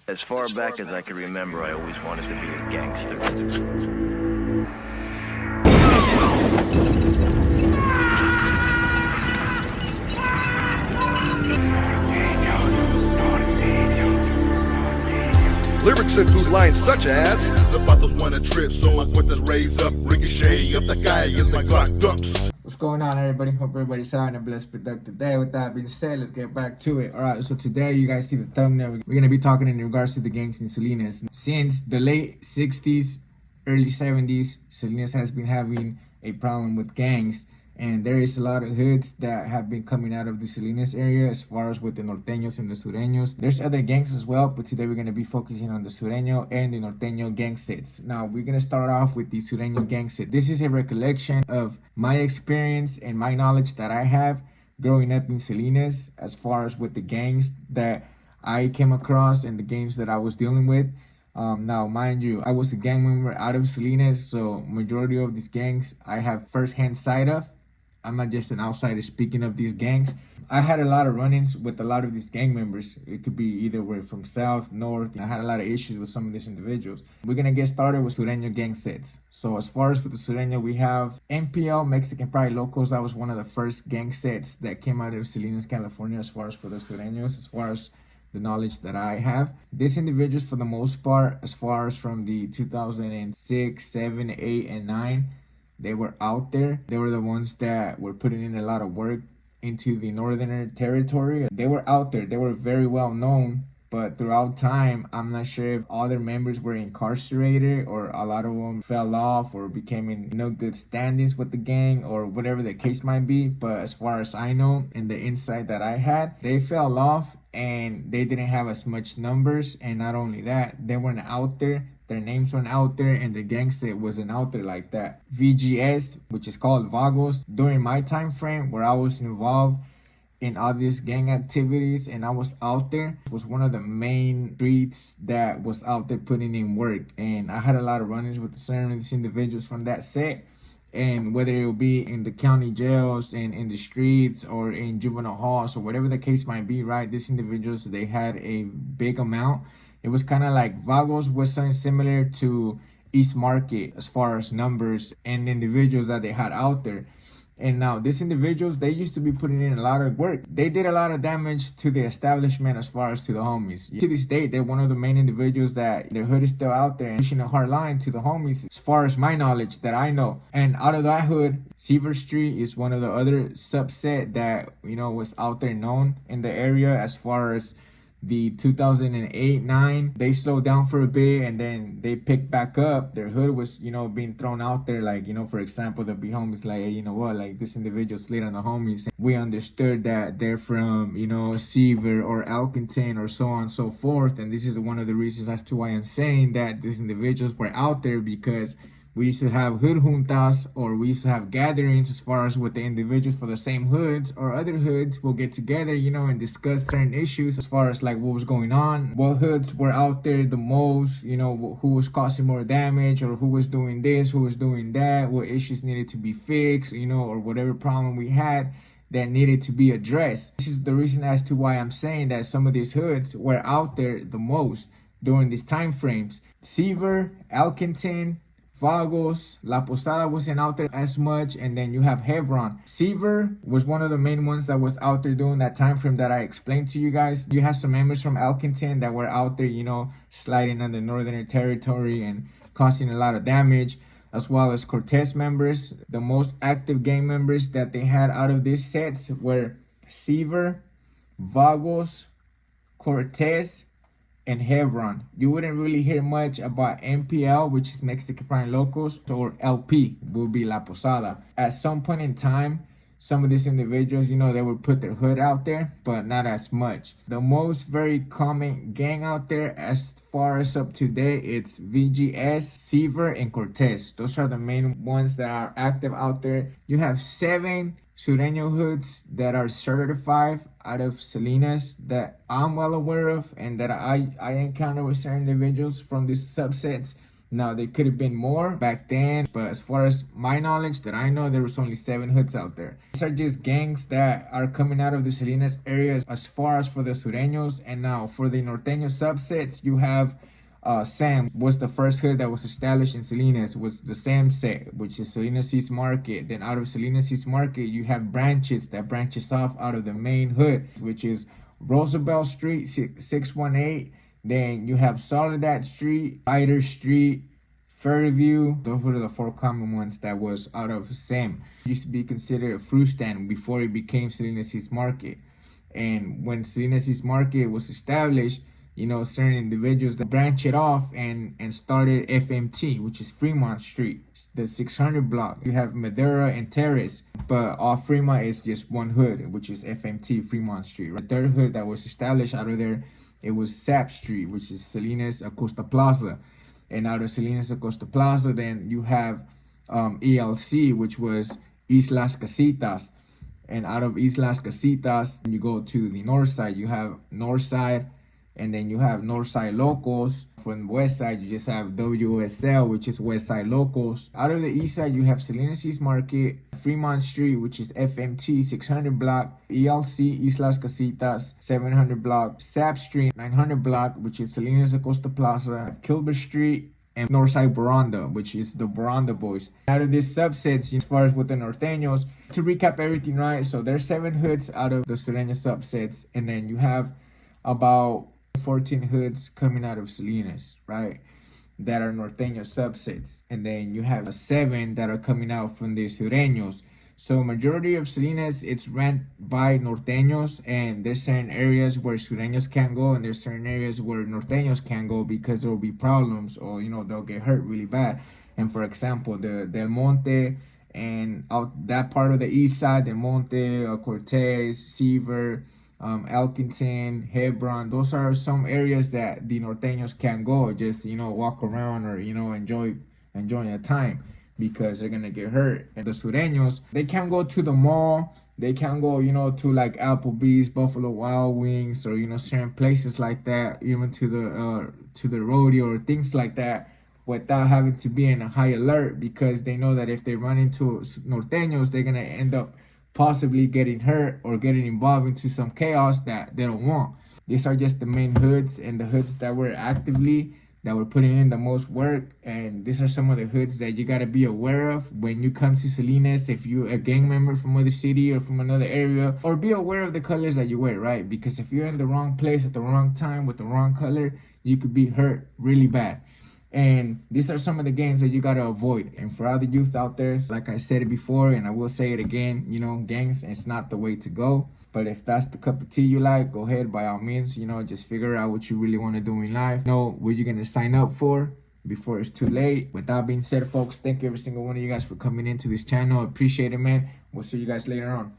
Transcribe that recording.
As far back as I can remember, I always wanted to be a gangster. Lyrics include lines such as Zapatos wanna trip, so my cuentas raise up. Ricochet up the calle as my Glock dumps. What's going on, everybody? Hope everybody's having a blessed, productive day. With that being said, let's get back to it. Alright, so today you guys see the thumbnail. We're going to be talking in regards to the gangs in Salinas. Since the late 60s, early 70s, Salinas has been having a problem with gangs. And there is a lot of hoods that have been coming out of the Salinas area as far as with the Norteños and the Sureños. There's other gangs as well, but today we're going to be focusing on the Sureño and the Norteño gang sets. Now, we're going to start off with the Sureño gang set. This is a recollection of my experience and my knowledge that I have growing up in Salinas as far as with the gangs that I came across and the gangs that I was dealing with. Now, mind you, I was a gang member out of Salinas, so majority of these gangs I have first-hand sight of. I'm not just an outsider speaking of these gangs. I had a lot of run-ins with a lot of these gang members. It could be either way from south, north. I had a lot of issues with some of these individuals. We're gonna get started with Sureño gang sets. So as far as with the Sureño, we have MPL, Mexican Pride Locals. That was one of the first gang sets that came out of Salinas, California, as far as for the Sureños, as far as the knowledge that I have. These individuals, for the most part, as far as from the 2006, 7, 8, and 9, they were out there. They were the ones that were putting in a lot of work into the northern territory. They were out there. They were very well known, but throughout time, I'm not sure if all their members were incarcerated or a lot of them fell off or became in no good standings with the gang or whatever the case might be. But as far as I know and the insight that I had, they fell off and they didn't have as much numbers. And not only that, they weren't out there. Their names weren't out there and the gang set wasn't out there like that. VGS, which is called Vagos, during my time frame where I was involved in all these gang activities and I was out there, was one of the main streets that was out there putting in work. And I had a lot of run-ins with certain of these individuals from that set. And whether it will be in the county jails and in the streets or in juvenile halls or whatever the case might be, right? These individuals, they had a big amount. It was kind of like Vagos was something similar to East Market as far as numbers and individuals that they had out there. And now these individuals, they used to be putting in a lot of work. They did a lot of damage to the establishment as far as to the homies. To this day, they're one of the main individuals that their hood is still out there and pushing a hard line to the homies as far as my knowledge that I know. And out of that hood, Seaver Street is one of the other subset that, you know, was out there known in the area as far as the 2008-9, they slowed down for a bit and then they picked back up. Their hood was, you know, being thrown out there. Like, you know, for example, the big homies like, hey, you know what, like this individual slid on the homies. We understood that they're from, you know, Seaver or Elkington or so on and so forth. And this is one of the reasons as to why I'm saying that these individuals were out there, because we used to have hood juntas or we used to have gatherings as far as with the individuals for the same hoods or other hoods will get together, you know, and discuss certain issues as far as like what was going on, what hoods were out there the most, you know, who was causing more damage or who was doing this, who was doing that, what issues needed to be fixed, you know, or whatever problem we had that needed to be addressed. This is the reason as to why I'm saying that some of these hoods were out there the most during these time frames. Seaver, Elkington, Vagos, La Posada wasn't out there as much, and then you have Hebron. Seaver was one of the main ones that was out there during that time frame that I explained to you guys. You have some members from Elkington that were out there, you know, sliding on the northern territory and causing a lot of damage, as well as Cortez members. The most active gang members that they had out of these sets were Seaver, Vagos, Cortez, and Hebron. You wouldn't really hear much about MPL, which is Mexican Pride Locals, or LP, will be La Posada. At some point in time, some of these individuals, you know, they would put their hood out there, but not as much. The most very common gang out there as far as up to date, it's VGS, Seaver, and Cortez. Those are the main ones that are active out there. You have 7 Sureño hoods that are certified out of Salinas that I'm well aware of and that I encounter with certain individuals from these subsets. Now, there could have been more back then, but as far as my knowledge that I know, there was only 7 hoods out there. These are just gangs that are coming out of the Salinas areas as far as for the Sureños. And now for the Norteño subsets, you have Sam was the first hood that was established in Salinas, was the Sam set, which is Salinas East Market. Then out of Salinas East Market, you have branches that branches off out of the main hood, which is Roosevelt Street, 618. Then you have Soledad Street, Ryder Street, Fairview. Those were the 4 common ones that was out of Sam. It used to be considered a fruit stand before it became Salinas East Market. And when Salinas East Market was established, you know, certain individuals that branched it off and started FMT, which is Fremont Street, the 600 block. You have Madera and Terrace, but off Fremont is just one hood, which is FMT, Fremont Street. The third hood that was established out of there, it was Sap Street, which is Salinas Acosta Plaza. And out of Salinas Acosta Plaza, then you have ELC, which was Islas Casitas. And out of Islas Casitas, you go to the north side, you have North Side, and then you have North Side Locals. From the west side, you just have WSL, which is West Side Locals. Out of the east side, you have Salinas East Market, Fremont Street, which is FMT 600 block, ELC Islas Casitas 700 block, Sap Street 900 block, which is Salinas Acosta Plaza, Kilbert Street, and Northside Baranda, which is the Baranda Boys. Out of these subsets, as far as with the Norteños, to recap everything, right? So there's 7 hoods out of the Sureño subsets, and then you have about 14 hoods coming out of Salinas, right? That are Norteño subsets. And then you have 7 that are coming out from the Sureños. So majority of Salinas, it's ran by Norteños, and there's certain areas where Sureños can't go, and there's certain areas where Norteños can't go because there will be problems, or, you know, they'll get hurt really bad. And for example, the Del Monte and out that part of the east side, Del Monte, Cortez, Seaver, Elkington, Hebron, those are some areas that the Norteños can't go, just, you know, walk around or, you know, enjoying a time, because they're gonna get hurt. And the Sureños, they can't go to the mall, they can't go, you know, to like Applebee's, Buffalo Wild Wings, or, you know, certain places like that, even to the rodeo or things like that, without having to be in a high alert, because they know that if they run into Norteños, they're gonna end up possibly getting hurt or getting involved into some chaos that they don't want. These are just the main hoods, and the hoods that we're putting in the most work. And these are some of the hoods that you got to be aware of when you come to Salinas. If you're a gang member from another city or from another area, or be aware of the colors that you wear, right? Because if you're in the wrong place at the wrong time with the wrong color, you could be hurt really bad. And these are some of the gangs that you got to avoid. And for all the youth out there, like I said it before, and I will say it again, you know, gangs, it's not the way to go. But if that's the cup of tea you like, go ahead, by all means, you know, just figure out what you really want to do in life. Know what you're going to sign up for before it's too late. With that being said, folks, thank you every single one of you guys for coming into this channel. I appreciate it, man. We'll see you guys later on.